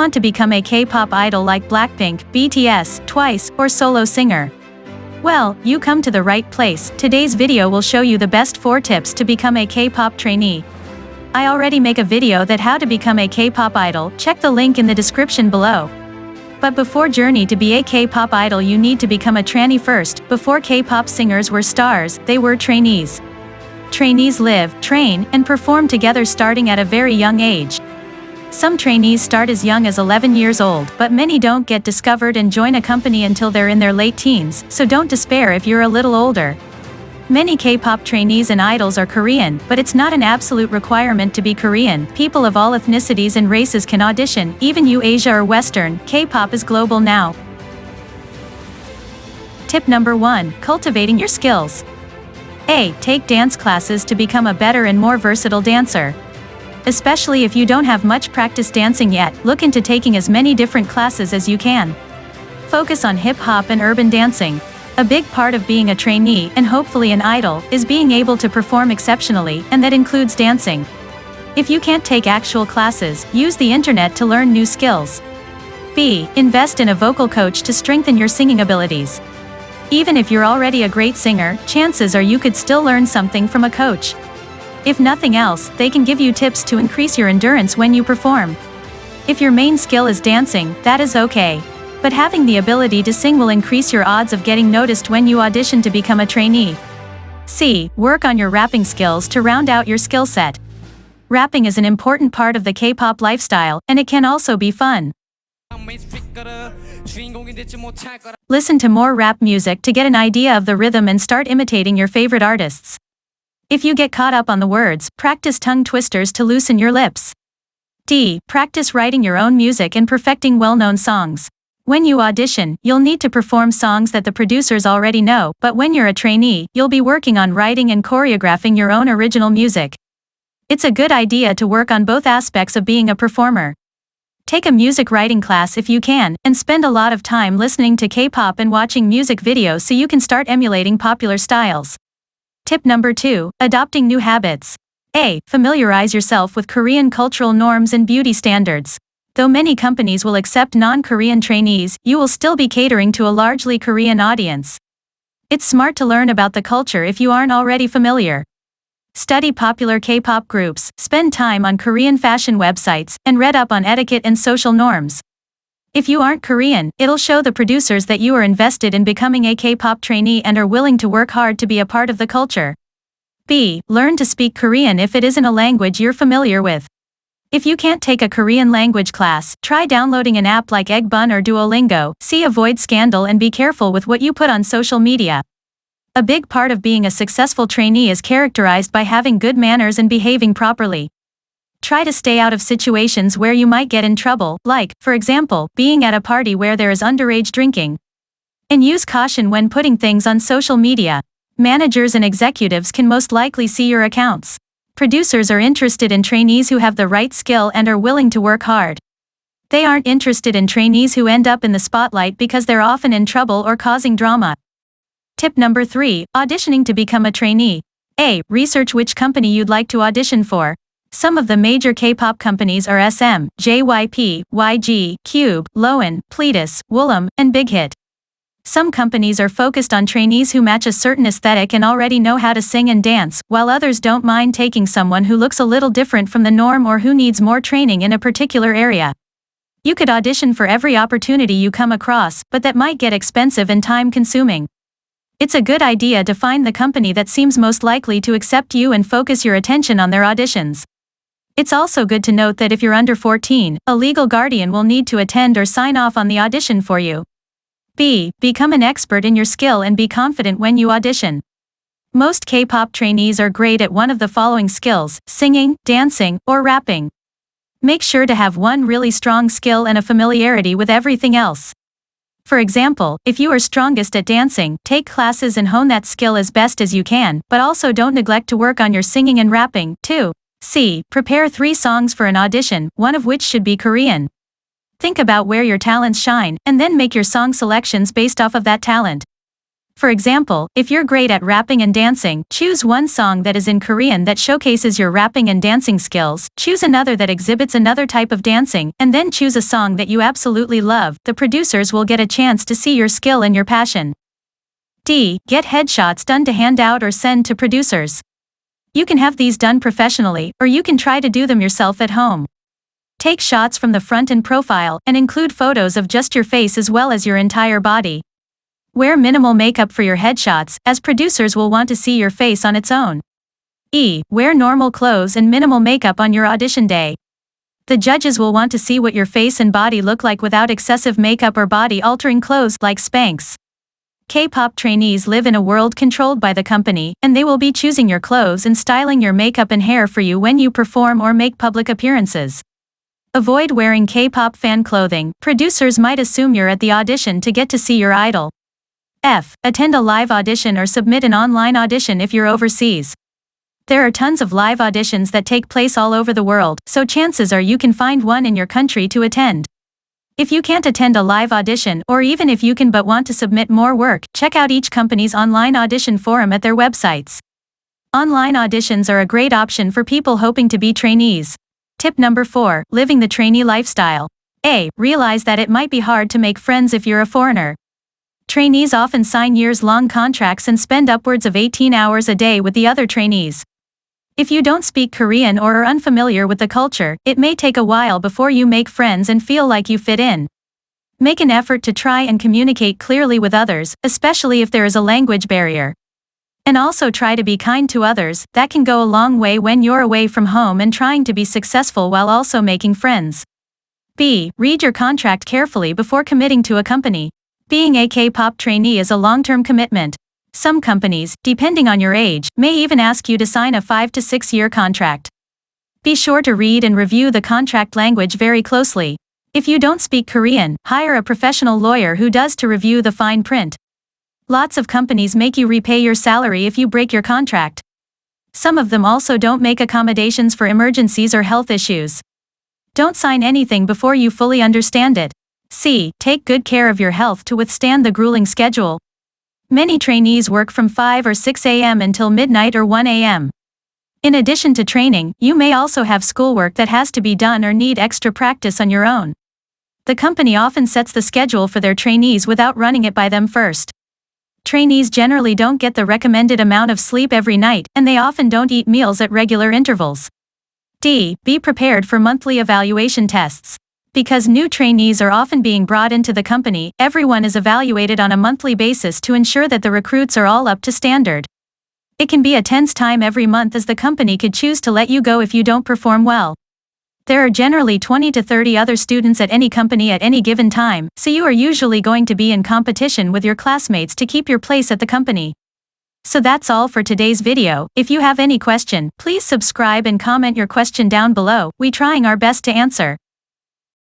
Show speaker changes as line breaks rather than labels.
want to become a K-pop idol like Blackpink, BTS, Twice, or solo singer? Well, you come to the right place. Today's video will show you the best 4 tips to become a K-pop trainee. I already make a video that how to become a K-pop idol, check the link in the description below. But before journey to be a K-pop idol you need to become a trainee first. Before K-pop singers were stars, they were trainees. Trainees live, train, and perform together starting at a very young age. Some trainees start as young as 11 years old, but many don't get discovered and join a company until they're in their late teens, so don't despair if you're a little older. Many K-pop trainees and idols are Korean, but it's not an absolute requirement to be Korean. People of all ethnicities and races can audition, even you Asia or Western. K-pop is global now. Tip number 1. Cultivating your skills. A. Take dance classes to become a better and more versatile dancer. Especially if you don't have much practice dancing yet, look into taking as many different classes as you can. Focus on hip-hop and urban dancing. A big part of being a trainee, and hopefully an idol, is being able to perform exceptionally, and that includes dancing. If you can't take actual classes, use the internet to learn new skills. B. Invest in a vocal coach to strengthen your singing abilities. Even if you're already a great singer, chances are you could still learn something from a coach. If nothing else, they can give you tips to increase your endurance when you perform. If your main skill is dancing, that is okay. But having the ability to sing will increase your odds of getting noticed when you audition to become a trainee. C. Work on your rapping skills to round out your skill set. Rapping is an important part of the K-pop lifestyle, and it can also be fun. Listen to more rap music to get an idea of the rhythm and start imitating your favorite artists. If you get caught up on the words, practice tongue twisters to loosen your lips. D. Practice writing your own music and perfecting well-known songs. When you audition, you'll need to perform songs that the producers already know, but when you're a trainee, you'll be working on writing and choreographing your own original music. It's a good idea to work on both aspects of being a performer. Take a music writing class if you can, and spend a lot of time listening to K-pop and watching music videos so you can start emulating popular styles. Tip number 2. Adopting new habits. A. Familiarize yourself with Korean cultural norms and beauty standards. Though many companies will accept non-Korean trainees, you will still be catering to a largely Korean audience. It's smart to learn about the culture if you aren't already familiar. Study popular K-pop groups, spend time on Korean fashion websites, and read up on etiquette and social norms. If you aren't Korean, it'll show the producers that you are invested in becoming a K-pop trainee and are willing to work hard to be a part of the culture. B. Learn to speak Korean if it isn't a language you're familiar with. If you can't take a Korean language class, try downloading an app like Eggbun or Duolingo. C. Avoid scandal and be careful with what you put on social media. A big part of being a successful trainee is characterized by having good manners and behaving properly. Try to stay out of situations where you might get in trouble, like, for example, being at a party where there is underage drinking. And use caution when putting things on social media. Managers and executives can most likely see your accounts. Producers are interested in trainees who have the right skill and are willing to work hard. They aren't interested in trainees who end up in the spotlight because they're often in trouble or causing drama. Tip number 3. Auditioning to become a trainee. A. Research which company you'd like to audition for. Some of the major K-pop companies are SM, JYP, YG, Cube, Loan, Pledis, Woollim, and Big Hit. Some companies are focused on trainees who match a certain aesthetic and already know how to sing and dance, while others don't mind taking someone who looks a little different from the norm or who needs more training in a particular area. You could audition for every opportunity you come across, but that might get expensive and time-consuming. It's a good idea to find the company that seems most likely to accept you and focus your attention on their auditions. It's also good to note that if you're under 14, a legal guardian will need to attend or sign off on the audition for you. B. Become an expert in your skill and be confident when you audition. Most K-pop trainees are great at one of the following skills: singing, dancing, or rapping. Make sure to have one really strong skill and a familiarity with everything else. For example, if you are strongest at dancing, take classes and hone that skill as best as you can, but also don't neglect to work on your singing and rapping, too. C. Prepare 3 songs for an audition, one of which should be Korean. Think about where your talents shine, and then make your song selections based off of that talent. For example, if you're great at rapping and dancing, choose one song that is in Korean that showcases your rapping and dancing skills, choose another that exhibits another type of dancing, and then choose a song that you absolutely love. The producers will get a chance to see your skill and your passion. D. Get headshots done to hand out or send to producers. You can have these done professionally, or you can try to do them yourself at home. Take shots from the front and profile, and include photos of just your face as well as your entire body. Wear minimal makeup for your headshots, as producers will want to see your face on its own. E. Wear normal clothes and minimal makeup on your audition day. The judges will want to see what your face and body look like without excessive makeup or body-altering clothes like Spanx. K-pop trainees live in a world controlled by the company, and they will be choosing your clothes and styling your makeup and hair for you when you perform or make public appearances. Avoid wearing K-pop fan clothing. Producers might assume you're at the audition to get to see your idol. F. Attend a live audition or submit an online audition if you're overseas. There are tons of live auditions that take place all over the world, so chances are you can find one in your country to attend. If you can't attend a live audition, or even if you can but want to submit more work, check out each company's online audition forum at their websites. Online auditions are a great option for people hoping to be trainees. Tip number 4. Living the trainee lifestyle. A. Realize that it might be hard to make friends if you're a foreigner. Trainees often sign years-long contracts and spend upwards of 18 hours a day with the other trainees. If you don't speak Korean or are unfamiliar with the culture, it may take a while before you make friends and feel like you fit in. Make an effort to try and communicate clearly with others, especially if there is a language barrier. And also try to be kind to others. That can go a long way when you're away from home and trying to be successful while also making friends. B. Read your contract carefully before committing to a company. Being a K-pop trainee is a long-term commitment. Some companies, depending on your age, may even ask you to sign a 5 to 6 year contract. Be sure to read and review the contract language very closely. If you don't speak Korean, hire a professional lawyer who does to review the fine print. Lots of companies make you repay your salary if you break your contract. Some of them also don't make accommodations for emergencies or health issues. Don't sign anything before you fully understand it. C. Take good care of your health to withstand the grueling schedule. Many trainees work from 5 or 6 a.m. until midnight or 1 a.m. In addition to training, you may also have schoolwork that has to be done or need extra practice on your own. The company often sets the schedule for their trainees without running it by them first. Trainees generally don't get the recommended amount of sleep every night, and they often don't eat meals at regular intervals. D. Be prepared for monthly evaluation tests. Because new trainees are often being brought into the company, everyone is evaluated on a monthly basis to ensure that the recruits are all up to standard. It can be a tense time every month as the company could choose to let you go if you don't perform well. There are generally 20 to 30 other students at any company at any given time, so you are usually going to be in competition with your classmates to keep your place at the company. So that's all for today's video. If you have any question, please subscribe and comment your question down below. We trying our best to answer.